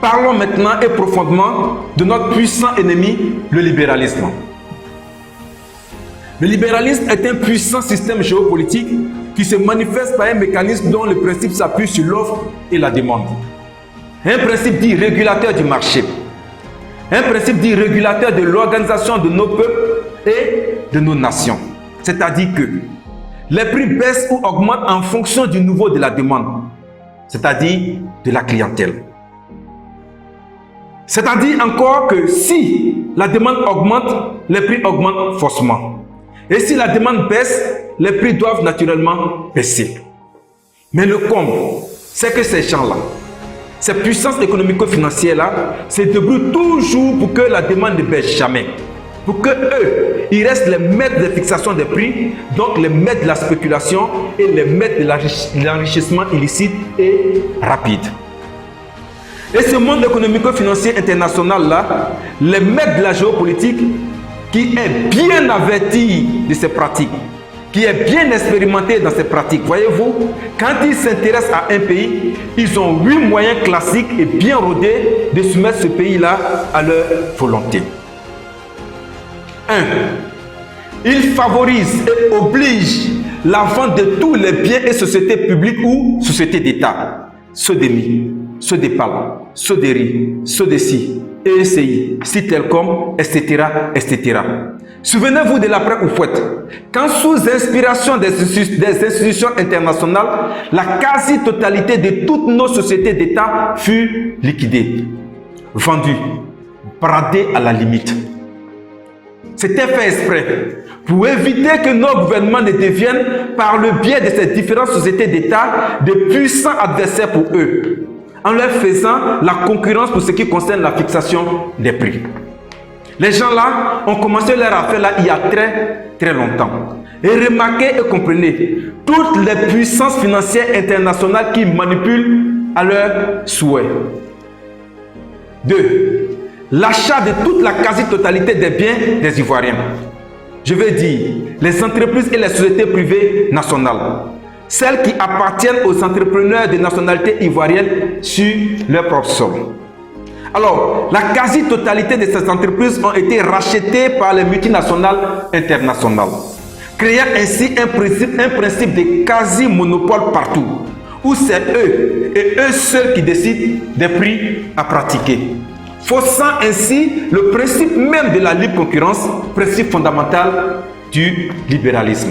Parlons maintenant et profondément de notre puissant ennemi, le libéralisme. Le libéralisme est un puissant système géopolitique qui se manifeste par un mécanisme dont le principe s'appuie sur l'offre et la demande. Un principe dit régulateur du marché. Un principe dit régulateur de l'organisation de nos peuples et de nos nations. C'est-à-dire que les prix baissent ou augmentent en fonction du niveau de la demande, c'est-à-dire de la clientèle. C'est-à-dire encore que si la demande augmente, les prix augmentent forcément. Et si la demande baisse, les prix doivent naturellement baisser. Mais le comble, c'est que ces gens-là, ces puissances économico-financières-là, se débrouillent toujours pour que la demande ne baisse jamais. Pour que eux, ils restent les maîtres de fixation des prix, donc les maîtres de la spéculation et les maîtres de l'enrichissement illicite et rapide. Et ce monde économico-financier international-là, les maîtres de la géopolitique, qui est bien averti de ces pratiques, qui est bien expérimenté dans ces pratiques, voyez-vous, quand ils s'intéressent à un pays, ils ont 8 moyens classiques et bien rodés de soumettre ce pays-là à leur volonté. 1. Ils favorisent et obligent la vente de tous les biens et sociétés publiques ou sociétés d'État, ceux des mines, ceux des palmes, ceux des riz, ceux des SI, ESI, Citelcom, etc., etc. Souvenez-vous de l'après-Oufouette, quand sous inspiration des institutions internationales, la quasi-totalité de toutes nos sociétés d'État fut liquidée, vendue, bradée à la limite. C'était fait exprès pour éviter que nos gouvernements ne deviennent, par le biais de ces différentes sociétés d'État, de puissants adversaires pour eux, en leur faisant la concurrence pour ce qui concerne la fixation des prix. Les gens là ont commencé leur affaire là il y a très longtemps. Et remarquez et comprenez toutes les puissances financières internationales qui manipulent à leur souhait. 2. L'achat de toute la quasi-totalité des biens des Ivoiriens. Je veux dire, les entreprises et les sociétés privées nationales. Celles qui appartiennent aux entrepreneurs de nationalité ivoirienne sur leur propre sol. Alors, la quasi-totalité de ces entreprises ont été rachetées par les multinationales internationales, créant ainsi un principe de quasi-monopole partout, où c'est eux et eux seuls qui décident des prix à pratiquer, faussant ainsi le principe même de la libre concurrence, principe fondamental du libéralisme.